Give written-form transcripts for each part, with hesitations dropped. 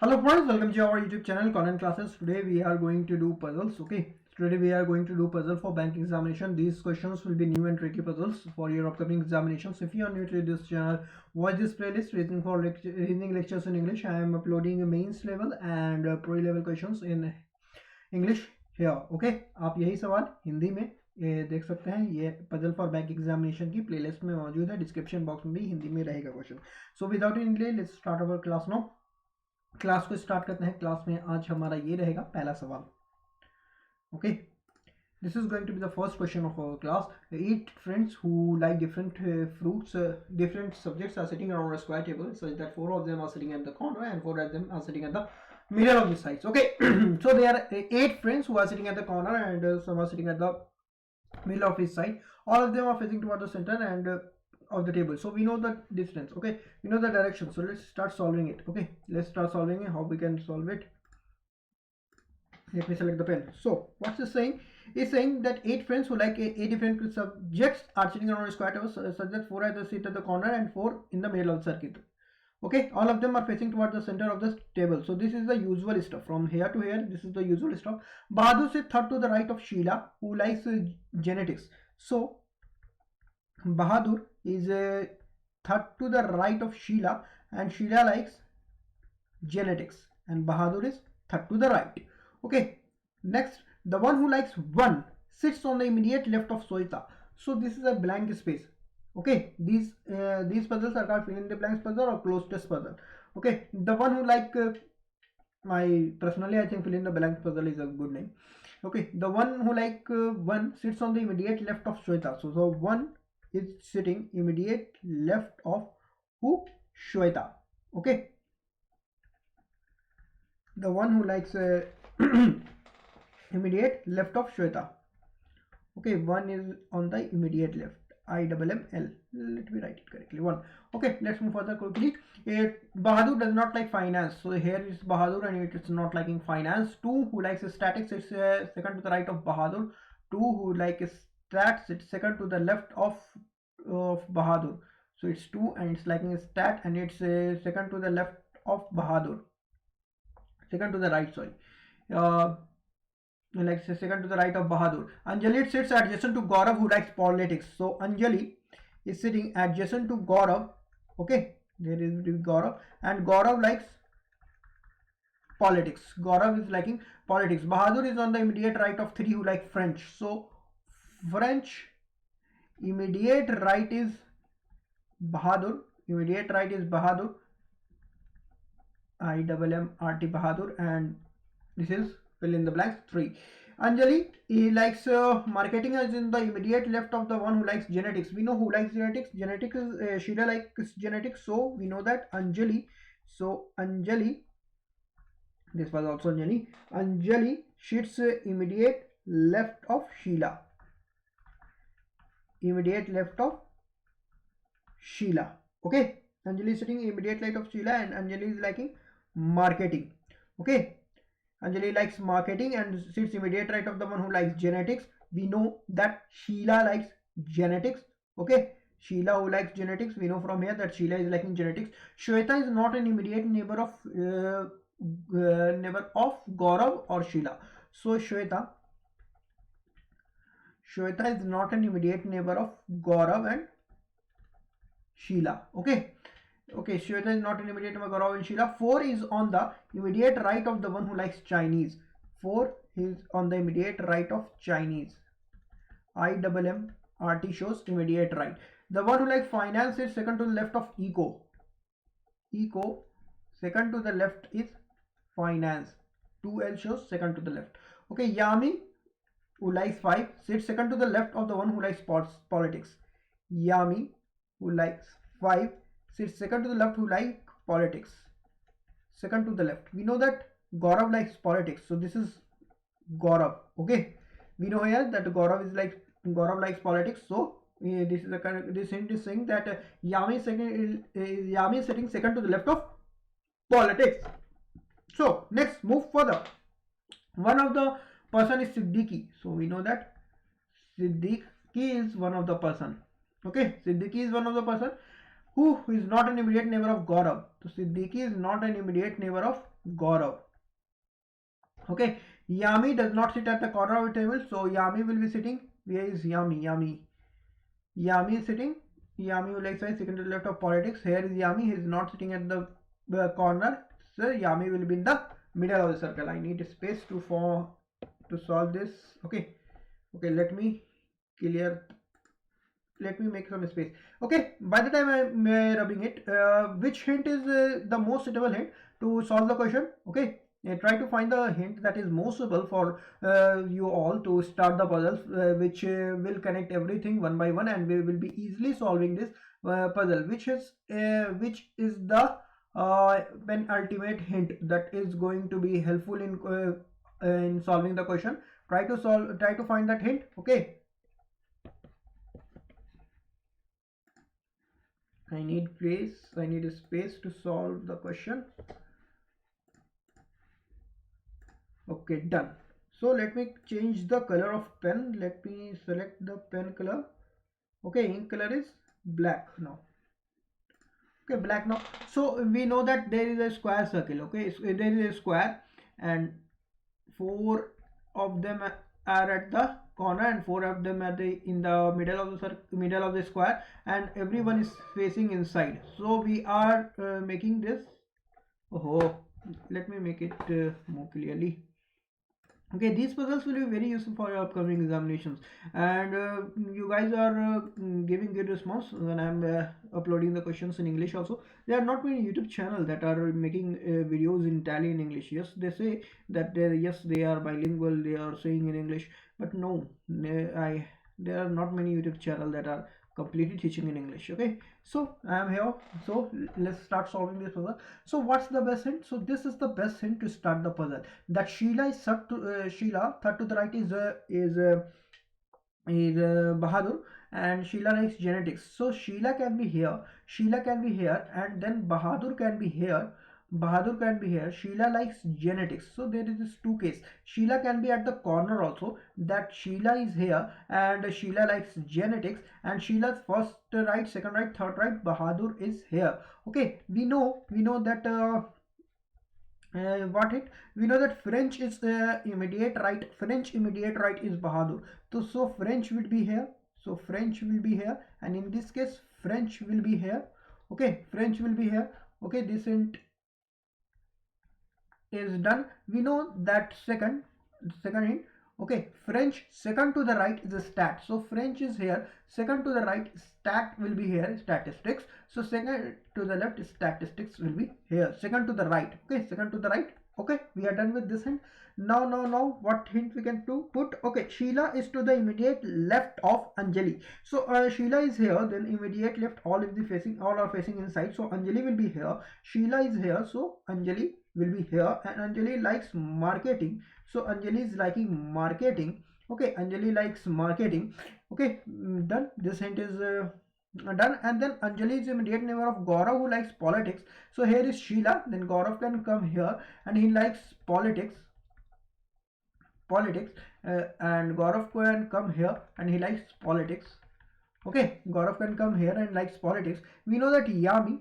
Hello friends, welcome to our YouTube channel Content Classes. Today we are going to do puzzles. Okay, today we are going to do puzzle for bank examination. These questions will be new and tricky puzzles for your upcoming examinations. If you are new to this channel, watch this playlist reasoning lectures in English. I am uploading a mains level and pro level questions in English here. Okay, आप यही सवाल हिंदी में देख सकते हैं. ये puzzle for bank examination की playlist में मौजूद है. डिस्क्रिप्शन बॉक्स में भी हिंदी में रहेगा question. So without any delay let's start our class now. Class को स्टार्ट करते हैं. क्लास में आज हमारा ये रहेगा पहला सवाल. Okay, this is going to be the first question of our class. 8 friends who like different fruits, different subjects are sitting around a square table such that 4 of them are sitting at the corner and 4 of them are sitting at the middle of the sides. Okay, so there are 8 friends who are sitting at the corner and some are sitting at the middle of his side. All of them are facing toward the center and of the table. So we know the distance. Okay, we know the direction. So let's start solving it. Okay, let's start solving it. How we can solve it? Let me select the pen. So what's this saying? It's saying that 8 friends who like 8 different subjects are sitting around a square table such that 4 at the seat at the corner and 4 in the middle of the circuit. Okay, all of them are facing towards the center of the table. So this is the usual stuff. From here to here, this is the usual stuff. Bahadur sits third to the right of Sheila, who likes genetics. So Bahadur is third to the right of Sheila, and Sheila likes genetics, and Bahadur is third to the right. Okay, next, the one who likes 1 sits on the immediate left of Soita. So this is a blank space. Okay, these puzzles are called fill in the blanks puzzle or closed test puzzle. Okay, the one who like personally I think fill in the blanks puzzle is a good name. Okay, the one who like 1 sits on the immediate left of Shweta. So 1 is sitting immediate left of who? Shweta. Okay, the one who likes immediate left of Shweta. Okay, 1 is on the immediate left. IMML. Let me write it correctly. 1. Okay, let's move further quickly. Bahadur does not like finance. So here is Bahadur and it is not liking finance. 2 who likes statics. It's second to the right of Bahadur. 2 who likes stats. It's second to the left of Bahadur. So it's 2 and it's liking stat and it's second to the left of Bahadur. Second to the right, sorry. Like second to the right of Bahadur. Anjali sits adjacent to Gaurav, who likes politics. So Anjali is sitting adjacent to Gaurav. Okay, there is Gaurav, and Gaurav likes politics. Gaurav is liking politics. Bahadur is on the immediate right of 3 who like French. So French immediate right is Bahadur. Immediate right is Bahadur. IMMRT Bahadur, and this is fill in the blanks 3. Anjali, he likes marketing as in the immediate left of the one who likes genetics. We know who likes genetics. Genetics is Sheila likes genetics, so we know that Anjali. So Anjali, this was also Anjali. Anjali sits immediate left of Sheila. Immediate left of Sheila. Okay, Anjali is sitting immediate left of Sheila, and Anjali is liking marketing. Okay, Anjali likes marketing and sits immediate right of the one who likes genetics. We know that Sheila likes genetics. Okay, Sheila who likes genetics. We know from here that Sheila is liking genetics. Shweta is not an immediate neighbor of Gaurav or Sheila. So Shweta is not an immediate neighbor of Gaurav and Sheila. Okay. Okay, Shweta is not an immediate neighbor of Gaurav and Sheila. 4 is on the immediate right of the one who likes Chinese. 4 is on the immediate right of Chinese. IMMRT shows immediate right. The one who likes finance is second to the left of eco. Eco, second to the left is finance. 2L shows second to the left. Okay, Yami, who likes 5, sits second to the left of the one who likes politics. Yami, who likes 5, sits second to the left who like politics. Second to the left. We know that Gaurav likes politics, so this is Gaurav. Okay, we know here that Gaurav likes politics. So this hint is saying that Yami is sitting second to the left of politics. So next, move further. One of the person is Siddiqui. So we know that Siddiqui is one of the person. Okay, Siddiqui is one of the person. Who is not an immediate neighbor of Gaurav? So Siddiqui is not an immediate neighbor of Gaurav. Okay, Yami does not sit at the corner of the table, so Yami will be sitting. Where is Yami? Yami is sitting. Yami will exercise second to the left of politics. Here is Yami. He is not sitting at the corner. So Yami will be in the middle of the circle. I need space to solve this. Okay. Let me clear. Let me make some space. Okay. By the time I'm rubbing it, which hint is the most suitable hint to solve the question? Okay. Try to find the hint that is most suitable for you all to start the puzzles, which will connect everything one by one, and we will be easily solving this puzzle, which is the penultimate hint that is going to be helpful in solving the question. Try to find that hint. Okay, I need a space to solve the question. Okay, done. So let me change the color of pen. Let me select the pen color. Okay, ink color is black now. Okay, black now. So we know that there is a square circle. Okay, so there is a square and 4 of them are at the corner and 4 of them are in the middle of the square, and everyone is facing inside. So we are making this. Oh, let me make it more clearly. Okay, these puzzles will be very useful for your upcoming examinations, and you guys are giving good response when I'm uploading the questions in English also. There are not many YouTube channels that are making videos in Italian and English. Yes, they say that yes, they are bilingual, they are saying in English, but no, there are not many YouTube channels that are completely teaching in English. Okay, so I am here. So let's start solving this puzzle. So what's the best hint? So this is the best hint to start the puzzle. That Sheila is third to the right is Bahadur, and Sheila likes genetics. So Sheila can be here, and then Bahadur can be here. Sheila likes genetics. So there is this two case. Sheila can be at the corner also. That Sheila is here and Sheila likes genetics, and Sheila's first right, second right, third right. Bahadur is here. Okay, we know that what it we know that French is immediate right. French immediate right is Bahadur. So French will be here. And in this case French will be here. Okay, French will be here. Okay, this hint is done. We know that second hint. Okay, French second to the right is a stat. So French is here. Second to the right, stat will be here, statistics. So second to the left, statistics will be here. Second to the right. Okay, second to the right. Okay, we are done with this hint. Now what hint we can put? Okay, Sheila is to the immediate left of Anjali. So Sheila is here, then immediate left, all are facing inside. So Anjali will be here. Sheila is here, so Anjali will be here, and Anjali likes marketing. So Anjali is liking marketing. Okay, Anjali likes marketing. Okay, done. This hint is done. And then Anjali is immediate neighbor of Gaurav, who likes politics. So here is Sheila, then Gaurav can come here and he likes politics. And Gaurav can come here and he likes politics. Okay, Gaurav can come here and likes politics. We know that Yami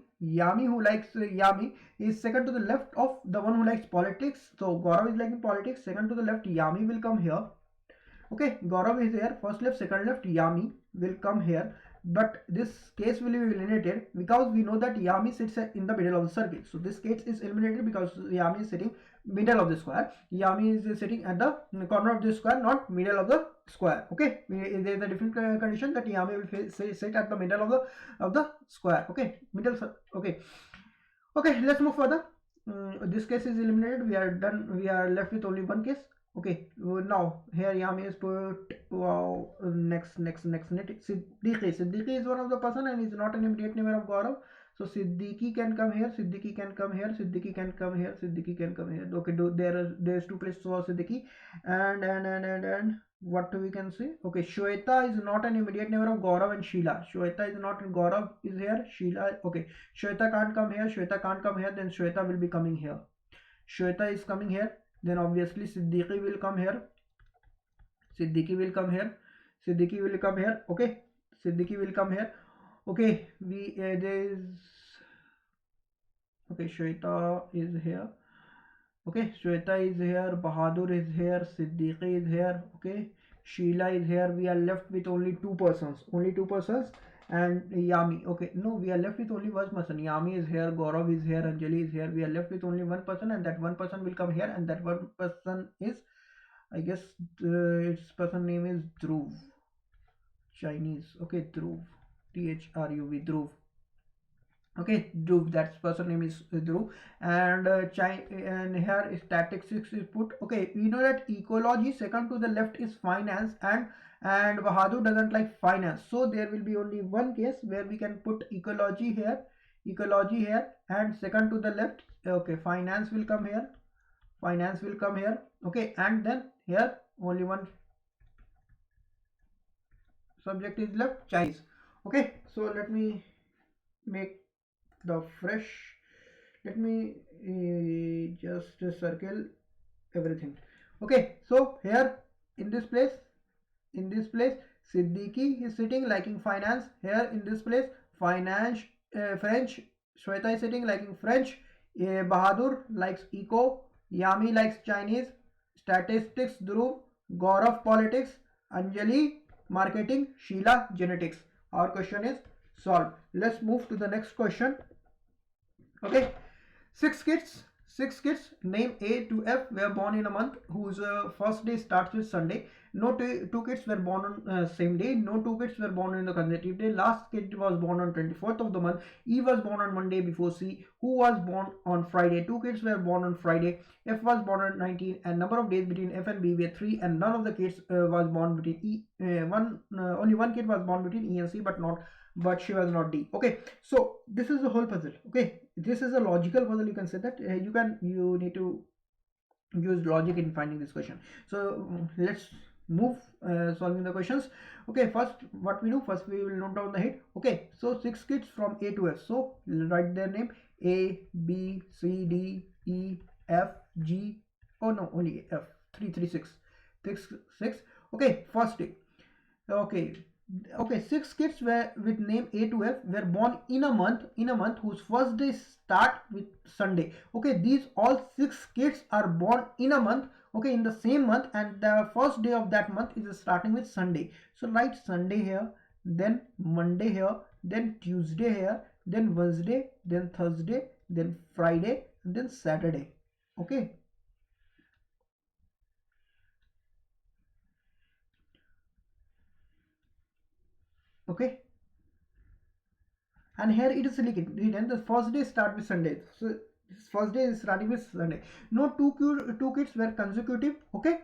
who likes Yami is second to the left of the one who likes politics. So Gaurav is liking politics. Second to the left, Yami will come here. Okay, Gaurav is here. First left, second left, Yami will come here. But this case will be eliminated because we know that Yami sits in the middle of the circle. So this case is eliminated because Yami is sitting middle of the square. Yami is sitting at the corner of the square, not middle of the square. Okay, there is a different condition that Yami will sit at the middle of the square. Okay, middle. Okay, let's move further. This case is eliminated. We are done. We are left with only one case. Okay, now here Yami is put. Wow, next Siddiqui is one of the person and is not an immediate neighbor of Gaurav. So Siddiqui can come here. Siddiqui can come here. Okay, there's two places for Siddiqui, and what we can say? Okay, Shweta is not an immediate neighbor of Gaurav and Sheila. Shweta is not. Gaurav is here. Sheila. Okay, Shweta can't come here. Then Shweta will be coming here. Shweta is coming here. Then obviously Siddiqui will come here. Okay, Siddiqui will come here. Okay, we there is, okay, Shweta is here. Okay, Shweta is here, Bahadur is here, Siddiqui is here. Okay, Sheila is here. We are left with only two persons, and Yami. Okay, no, we are left with only one person. Yami is here, Gaurav is here, Anjali is here. We are left with only one person, and that one person will come here, and that one person is, I guess, its person name is Dhruv. Chinese. Okay, Dhruv. Dhruv. Dhruv. Okay, Dhruv, that person name is Dhruv, and and here statistics is put. Okay, we know that ecology second to the left is finance, and Bahadur doesn't like finance, so there will be only one case where we can put ecology here, and second to the left. Okay, finance will come here, okay, and then here only one subject is left, Chinese. Okay, so let me make the fresh, let me just circle everything. Okay, so here in this place, Siddiqui is sitting liking finance. Here in this place, finance, French, Shweta is sitting liking French, Bahadur likes eco, Yami likes Chinese, statistics Dhruv, Gaurav politics, Anjali marketing, Sheila genetics. Our question is solved. Let's move to the next question. Okay, six kids name A to F were born in a month whose first day starts with Sunday. No two kids were born on same day. No two kids were born in the consecutive day. Last kid was born on 24th of the month. E was born on Monday before C, who was born on Friday. Two kids were born on Friday. F was born on 19, and number of days between F and B were 3, and none of the kids was born between E. Only one kid was born between E and C, but she was not D. Okay, so this is the whole puzzle. Okay, this is a logical puzzle. You can say that you need to use logic in finding this question. So let's move solving the questions. Okay, first what we do, first we will note down the head. Okay, so six kids from A to F, so write their name: A, B, C, D, E, F, G. Oh no, only F. 3 3 6 Okay, first day. Okay, six kids were with name A to F were born in a month whose first day start with Sunday. Okay, these all six kids are born in a month, okay, in the same month, and the first day of that month is starting with Sunday. So write Sunday here, then Monday here, then Tuesday here, then Wednesday, then Thursday, then Friday, and then Saturday. Okay. Okay, and here it is written the first day start with Sunday. So first day is starting with Sunday. No two kids were consecutive. Okay,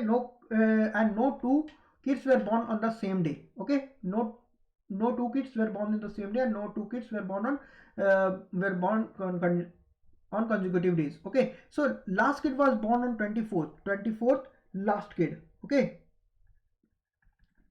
no and no two kids were born on the same day. Okay, no two kids were born in the same day, and no two kids were born on consecutive days. Okay, so last kid was born on 24th last kid. Okay,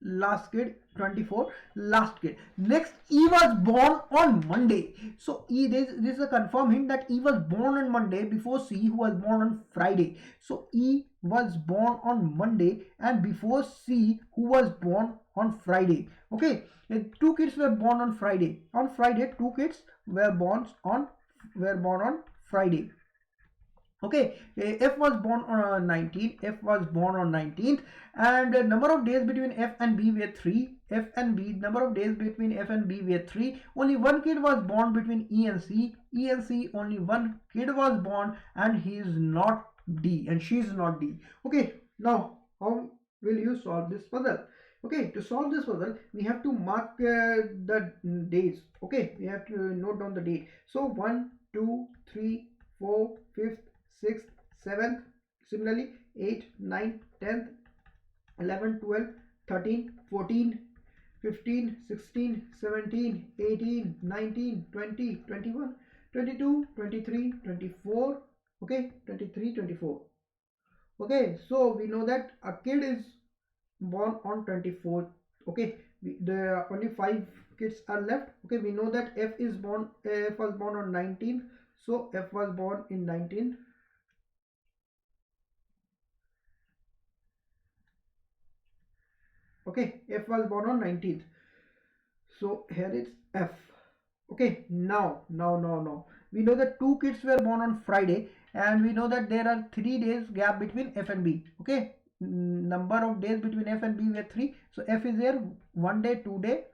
last kid 24, last kid. Next, E was born on Monday. So E, this is a confirm hint that E was born on Monday before C, who was born on Friday. So E was born on Monday and before C, who was born on Friday. Okay, two kids were born on Friday. On Friday, two kids were born on Friday. Okay, F was born on 19th. F was born on 19th, and number of days between F and B were 3. F and B, number of days between F and B were 3. Only one kid was born between E and C. E and C, only one kid was born, and he is not D, and she is not D. Okay, now how will you solve this puzzle? Okay, to solve this puzzle, we have to mark the days. Okay, we have to note down the date. So 1, 2, 3, 4, 5th, 6th, 7th, similarly 8, 9, 10th, 11, 12, 13, 14, 15, 16, 17, 18, 19, 20, 21, 22, 23, 24, okay, 23, 24. Okay, so we know that a kid is born on 24th. Okay, the only 5 kids are left. Okay, we know that F was born on 19th, so F was born in 19th. Okay, F was born on 19th. So here is F. Okay, now we know that two kids were born on Friday, and we know that there are 3 days gap between F and B. Okay, number of days between F and B were 3. So F is here, 1 day, 2 day,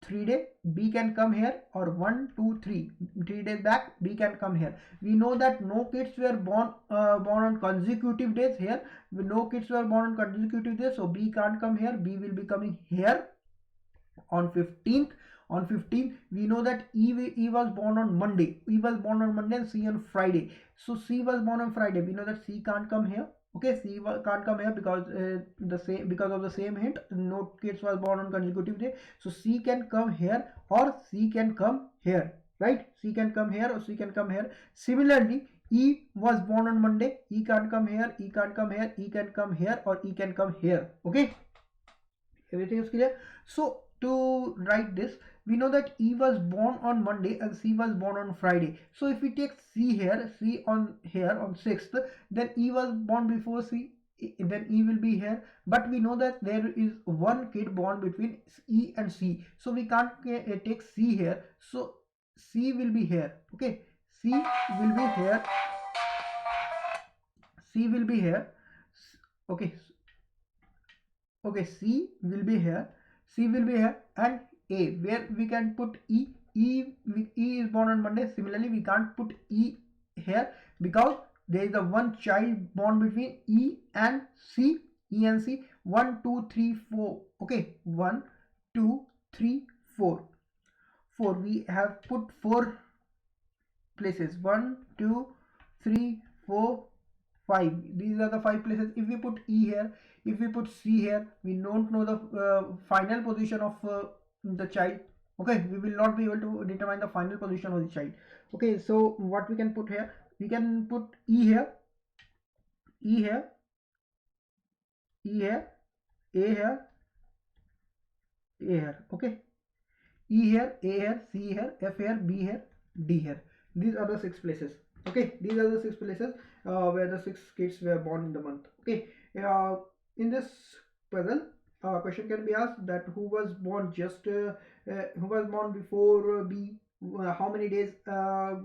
3 day. B can come here, or 1, 2, 3, 3 days back. B can come here. We know that no kids were born on consecutive days here. No kids were born on consecutive days, so B can't come here. B will be coming here on 15th. On 15th, we know that E was born on Monday. E was born on Monday and C on Friday. So C was born on Friday. We know that C can't come here. Okay, C can't come here because of the same hint. No kids was born on consecutive day. So C can come here, or C can come here. Right? C can come here, or C can come here. Similarly, E was born on Monday. E can't come here. E can't come here. E can come here, or E can come here. Okay. Everything is clear. So to write this, we know that E was born on Monday and C was born on Friday. So if we take C here, C on here on 6th, then E was born before C, then E will be here. But we know that there is one kid born between E and C, so we can't take C here. So C will be here. Okay, C will be here. C will be here. Okay, okay, C will be here. C will be here, and A, where we can put E. E is born on Monday. Similarly, we can't put E here because there is a one child born between E and C. E and C. 1, 2, 3, 4. Okay, 1, 2, 3, 4. 4. We have put 4 places. 1, 2, 3, 4, 5. These are the 5 places. If we put E here, if we put C here, we don't know the final position of the child. Okay, we will not be able to determine the final position of the child. Okay, so what we can put here, we can put E here, E here, E here, A here, A here. Okay, E here, A here, C here, F here, B here, D here. These are the 6 places. Okay, these are the 6 places where the 6 kids were born in the month. Okay, in this puzzle, question can be asked that who was born who was born before B, how many days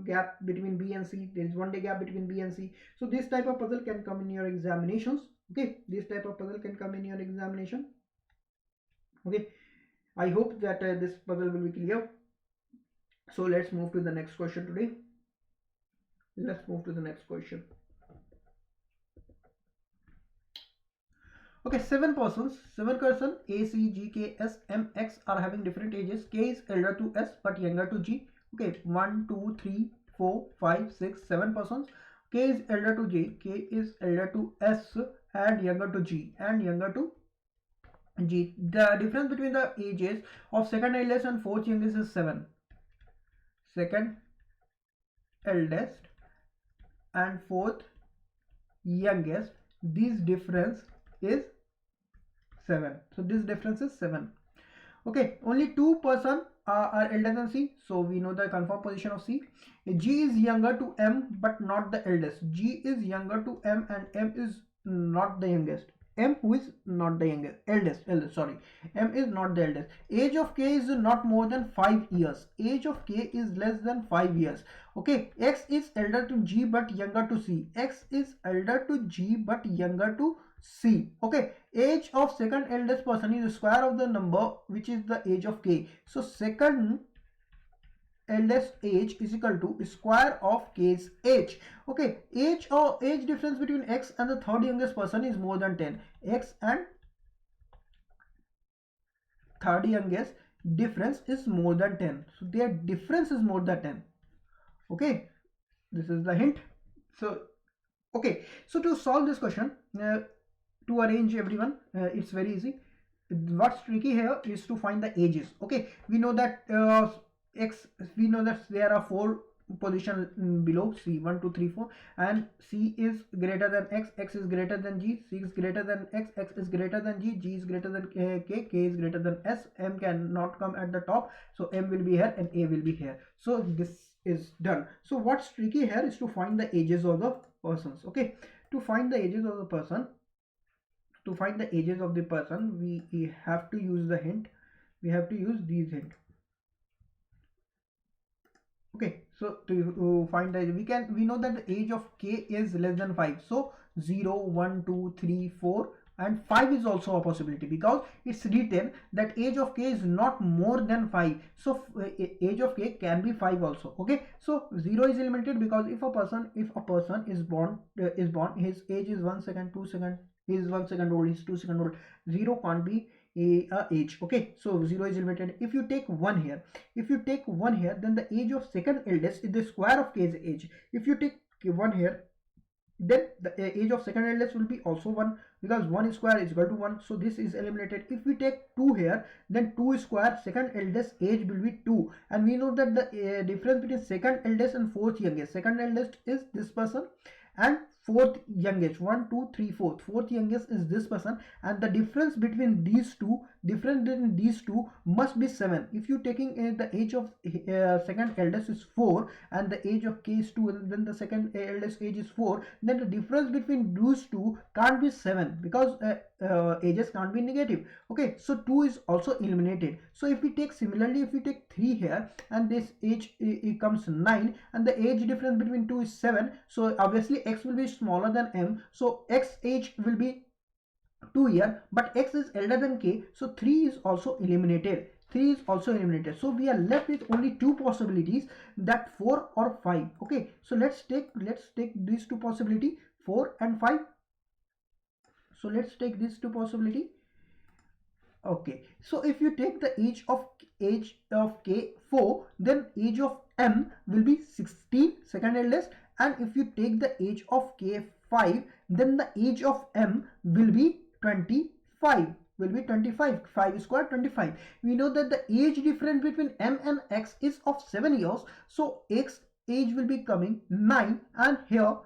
gap between B and C. There is 1 day gap between B and C. So this type of puzzle can come in your examinations. Okay, this type of puzzle can come in your examination. Okay, I hope that this puzzle will be clear. So let's move to the next question today. Let's move to the next question. Okay, 7 persons A, C, G, K, S, M, X are having different ages. K is elder to S but younger to G. Okay, 1, 2, 3, 4, 5, 6, 7 persons. K is elder to J, K is elder to S and younger to G and younger to G. The difference between the ages of second eldest and fourth youngest is 7. Second eldest and fourth youngest, this difference is 7. So this difference is 7. Okay, only 2 persons are elder than C, so we know the confirmed position of C. G is younger to M but not the eldest. G is younger to M and M is not the youngest. M who is not the youngest, eldest, sorry. M is not the eldest. Age of K is not more than 5 years. Age of K is less than 5 years. Okay, X is elder to G but younger to C. X is elder to G but younger to C. Okay, age of second eldest person is the square of the number which is the age of K. So second eldest age is equal to square of K's age. Okay, age difference between X and the third youngest person is more than 10. X and third youngest difference is more than 10. So their difference is more than 10. Okay, this is the hint. So okay, so to solve this question, to arrange everyone, it's very easy. What's tricky here is to find the ages. Okay, we know that we know that there are 4 position below C, 1, 2, 3, 4, and C is greater than X, X is greater than G, C is greater than X, X is greater than G, G is greater than K, K is greater than S, M cannot come at the top, so M will be here and A will be here. So this is done. So what's tricky here is to find the ages of the persons. Okay, to find the ages of the person, we have to use the hint. We have to use these hint. Okay, so to find that we know that the age of k is less than 5. So 0, 1, 2, 3, 4 and 5 is also a possibility, because it's written that age of k is not more than 5. So age of k can be 5 also. Okay, so 0 is eliminated, because if a person is born his age is 1 second, 2 second, he is 1 second old, he's 2 second old, 0 can't be a age. Okay, so 0 is eliminated. If you take 1 here, then the age of second eldest is the square of k's age. If you take 1 here, then the age of second eldest will be also 1, because 1 square is equal to 1. So this is eliminated. If we take 2 here, then 2 square second eldest age will be 2, and we know that the difference between second eldest and fourth youngest, second eldest is this person and fourth youngest, 1 2 3 fourth youngest is this person, and the difference between these two must be 7. If you taking the age of second eldest is 4 and the age of k is 2, and then the second eldest age is 4, then the difference between those two can't be 7, because ages can't be negative. Okay, so 2 is also eliminated. So if we take similarly, if we take 3 here, and this age it comes 9, and the age difference between 2 is 7, so obviously x will be smaller than m, so x age will be 2 year, but x is elder than k, so 3 is also eliminated. So we are left with only two possibilities, that 4 or 5. Okay, so let's take these two possibility, 4 and 5. So let's take these two possibility. Okay, so if you take the age of k 4, then age of m will be 16, second eldest, and if you take the age of k 5, then the age of m will be 25. 5 square 25. We know that the age difference between m and x is of 7 years, so x age will be coming 9, and here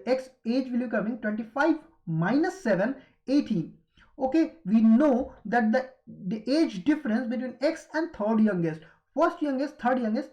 x age will be coming 25 minus 7, 18. Okay, we know that the age difference between x and third youngest, first youngest, third youngest,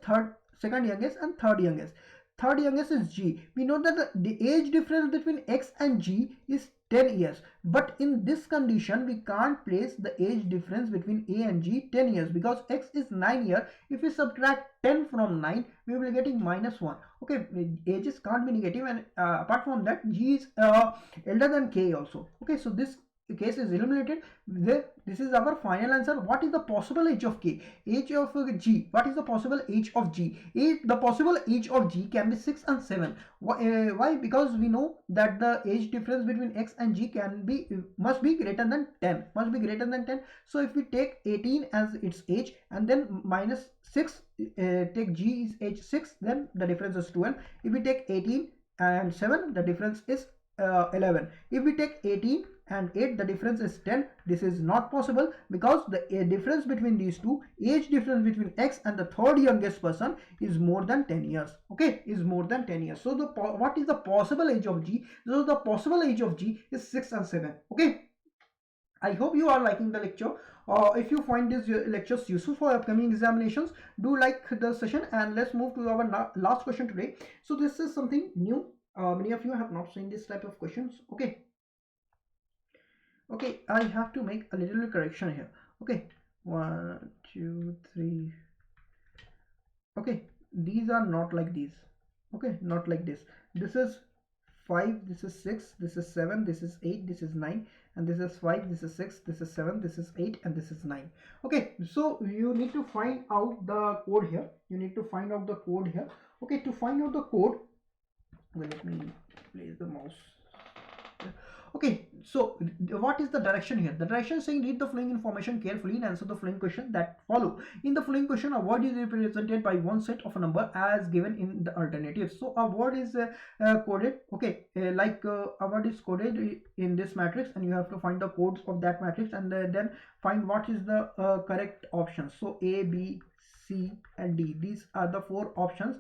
second youngest, and third youngest is g. We know that the age difference between x and g is 10 years, but in this condition we can't place the age difference between a and g 10 years, because x is 9 years. If we subtract 10 from 9, we will be getting minus 1. Okay, ages can't be negative, and apart from that, g is elder than k also. Okay, so this case is eliminated. This is our final answer. What is the possible age of k? Age of g. What is the possible age of g? The possible age of g can be 6 and 7. Why? Because we know that the age difference between x and g must be greater than 10. So if we take 18 as its age and then minus 6, take g is age 6, then the difference is 12. If we take 18 and 7, the difference is 11. If we take 18 and 8, the difference is 10. This is not possible, because the difference between these two, age difference between x and the third youngest person, is more than 10 years. Okay, is more than 10 years. So what is the possible age of g? So the possible age of g is 6 and 7. Okay, I hope you are liking the lecture. If you find these lectures useful for upcoming examinations, do like the session, and let's move to our last question today. So this is something new. Many of you have not seen this type of questions. Okay, I have to make a little correction here. Okay, 1 2 3. Okay, these are not like these. Okay, not like this. This is 5, this is 6, this is 7, this is 8, this is 9, and this is 5, this is 6, this is 7, this is 8, and this is 9. Okay, so you need to find out the code here. Okay, to find out the code, well, let me place the mouse. Okay, so what is the direction here? The direction is saying read the following information carefully and answer the following question that follow. In the following question, a word is represented by one set of a number as given in the alternative. So a word is coded. Okay, a word is coded in this matrix, and you have to find the codes of that matrix, and then find what is the correct option. So A, B, C, and D. These are the four options.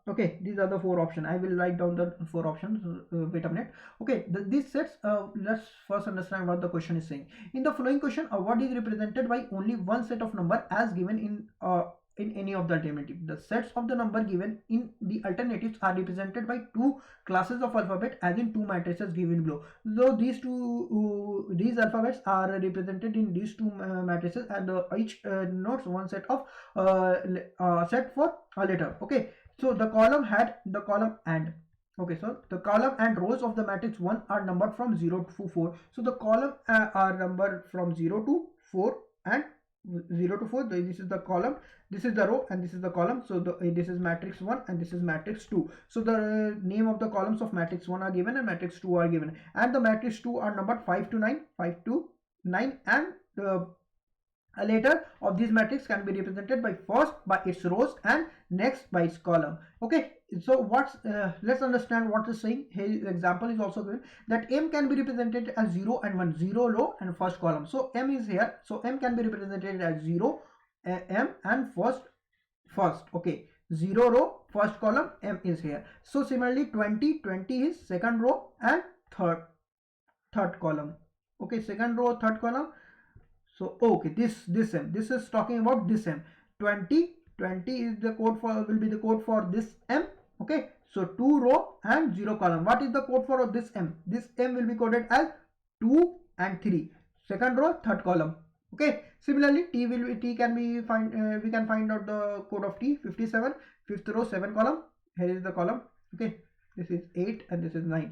Okay, these are the four options. I will write down the four options. Wait a minute. Okay, these sets, let's first understand what the question is saying. In the following question, a word is represented by only one set of number as given in in any of the alternative. The sets of the number given in the alternatives are represented by two classes of alphabet as in two matrices given below. So these alphabets are represented in these two matrices, and each notes one set of set for a letter. Okay, so the column and okay, so the column and rows of the matrix 1 are numbered from 0 to 4. So the column are numbered from 0 to 4, and 0 to 4, this is the column, this is the row, and this is the column. So this is matrix 1 and this is matrix 2. So the name of the columns of matrix 1 are given and matrix 2 are given, and the matrix 2 are numbered 5 to 9, and a letter of this matrix can be represented by first by its rows and next by its column. Okay, so what's let's understand what is saying. Here example is also given that m can be represented as 0 and 1, 0 row and first column. So m is here, so m can be represented as 0 m and first. Okay, 0 row first column, m is here. So similarly 20 is second row and third column. Okay, second row, third column. So okay, this m, this is talking about this m. 20 is the code for, will be the code for this m. Okay, so 2 row and 0 column. What is the code for this m? This m will be coded as 2 and 3, second row, third column. Okay, similarly t can be we can find out the code of t, 57, fifth row, 7 column. Here is the column. Okay, this is 8 and this is 9.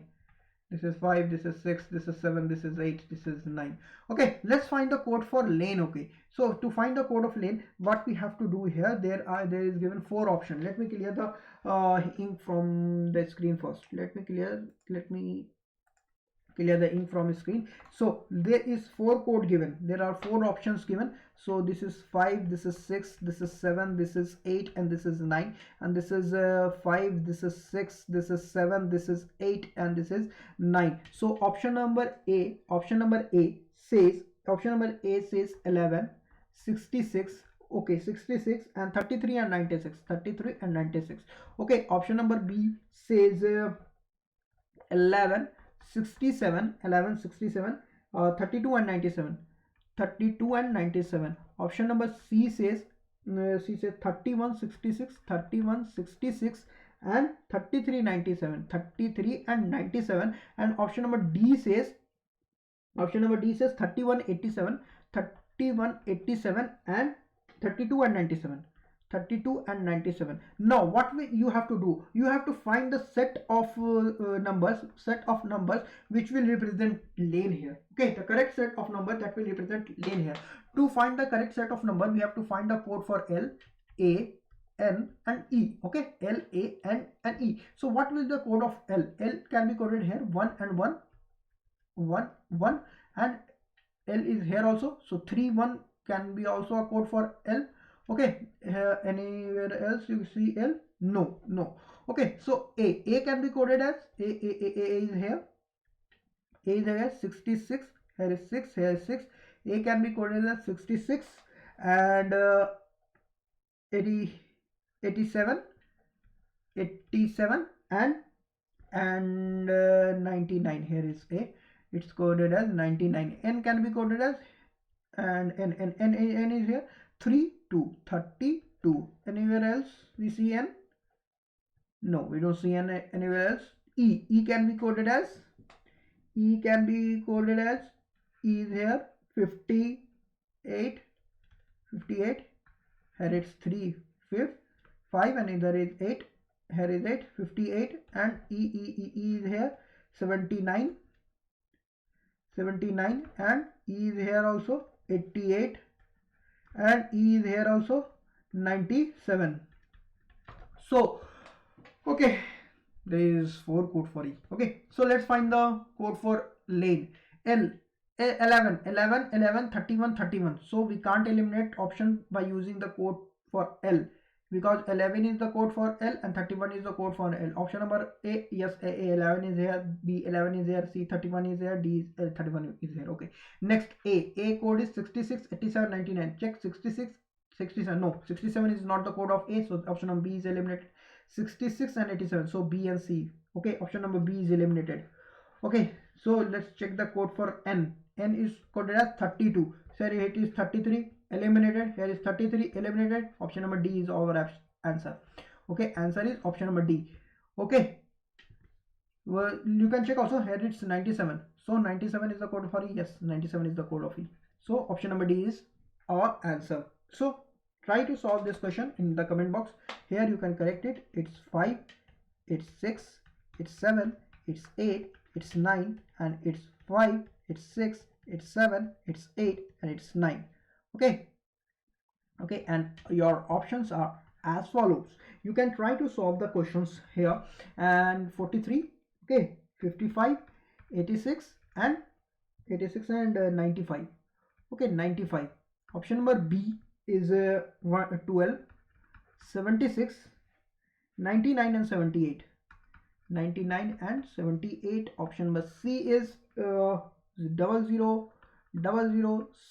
This is 5, this is 6, this is 7, this is 8, this is 9. Okay, let's find the code for lane. Okay, so to find the code of lane, what we have to do here, there is given 4 options. Let me clear the ink from the screen first. Let me clear the ink from screen. So there is 4 code given, there are 4 options given. So this is 5, this is 6, this is 7, this is 8, and this is 9, and this is 5, this is 6, this is 7, this is 8, and this is 9. So option number A says 11, 66, okay, 66 and 33 and 96, okay. Option number B says 11, 67, 32 and 97, Option number C says 31, 66, and 33, 97, and option number D says 31, 87, and 32 and 97. Now what you have to do, you have to find the set of numbers which will represent lane here. Okay, the correct set of number that will represent lane here. To find the correct set of number, we have to find the code for L, A, N and E. Okay, L, A, N and E. So what will the code of L? L can be coded here 1 and 1, 1, and L is here also. So 3, 1 can be also a code for L. Okay, anywhere else you see L? No. Okay, so A can be coded as A is here. A is here 66. Here is 6. Here is 6. A can be coded as 66 and 87 and 99. Here is A. It's coded as 99. N can be coded as, and N is here 3, 2, 32. Anywhere else we see N? No, we don't see N anywhere else. E can be coded as, E is here 58. Here it's 3, 5, and there is 8. Here is 8, 58, and E is here 79, and E is here also 88, and E is here also 97. So okay, there is 4 code for E. Okay, so let's find the code for lane. L, 11, 31. So we can't eliminate option by using the code for L, because 11 is the code for L and 31 is the code for L. Option number A, yes, A 11 is here, B 11 is here, C 31 is here, D 31 is here. Okay, next A code is 66, 87, 99. Check 66, 67. No, 67 is not the code of A, so option number B is eliminated. 66 and 87, so B and C. Okay, option number B is eliminated. Okay, so let's check the code for N. N is coded as 32. Sorry, it is 33. eliminated. Here is 33 eliminated. Option number D is our answer. Okay, answer is option number D. Okay, well, you can check also. Here it's 97, so 97 is the code for E. Yes, 97 is the code of E. So option number D is our answer. So try to solve this question in the comment box. Here you can correct it. It's 5, it's 6, it's 7, it's 8, it's 9, and it's 5, it's 6, it's 7, it's 8, and it's 9. Okay, okay, and your options are as follows. You can try to solve the questions here. And 43, okay, 55, 86, and 95. Okay, 95. Option number B is 12, 76, 99, and 78. 99 and 78. Option number C is 00,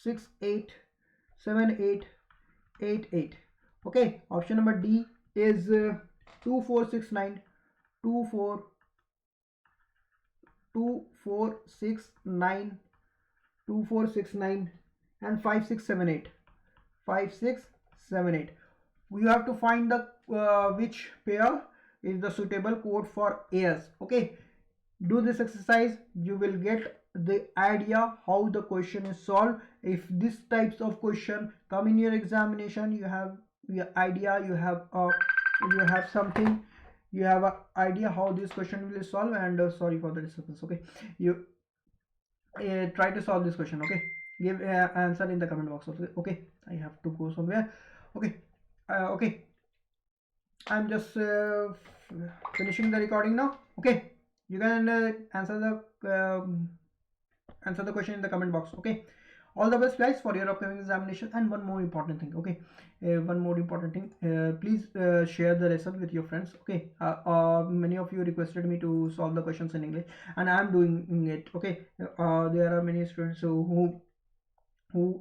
68, 78, 88. Okay, option number D is 2469, 24, 2469, 2469, and 5678, 5678. We have to find the which pair is the suitable code for AS. Okay, do this exercise, you will get the idea how the question is solved. If these types of question come in your examination, you have your idea, you have something, you have an idea how this question will solve. And sorry for the disturbance. Okay, you try to solve this question. Okay, give answer in the comment box. Okay, I have to go somewhere. Okay, okay, I'm just finishing the recording now. Okay, you can answer the question in the comment box. Okay, all the best guys for your upcoming examination. And one more important thing. Okay, one more important thing, please share the lesson with your friends. Okay, many of you requested me to solve the questions in English, and I am doing it. Okay, there are many students who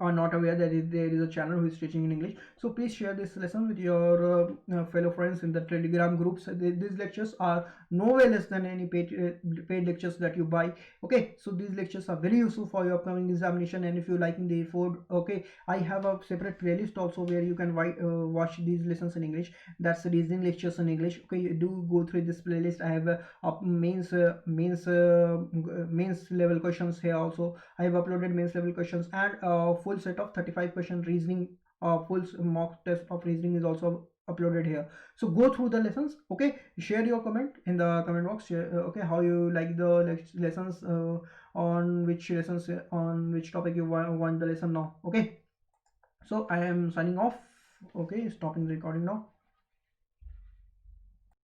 are not aware that there is a channel who is teaching in English. So please share this lesson with your fellow friends in the Telegram groups. These lectures are no way less than any paid lectures that you buy. Okay, so these lectures are very useful for your upcoming examination. And if you liking the effort, okay, I have a separate playlist also where you can watch these lessons in English. That's reasoning lectures in English. Okay, you do go through this playlist. I have mains level questions here also. I have uploaded mains level questions, and full set of 35 question reasoning, full mock test of reasoning is also uploaded here. So go through the lessons. Okay, share your comment in the comment box. Okay, how you like the lessons, on which topic you want the lesson now. Okay, so I am signing off. Okay, stopping the recording now.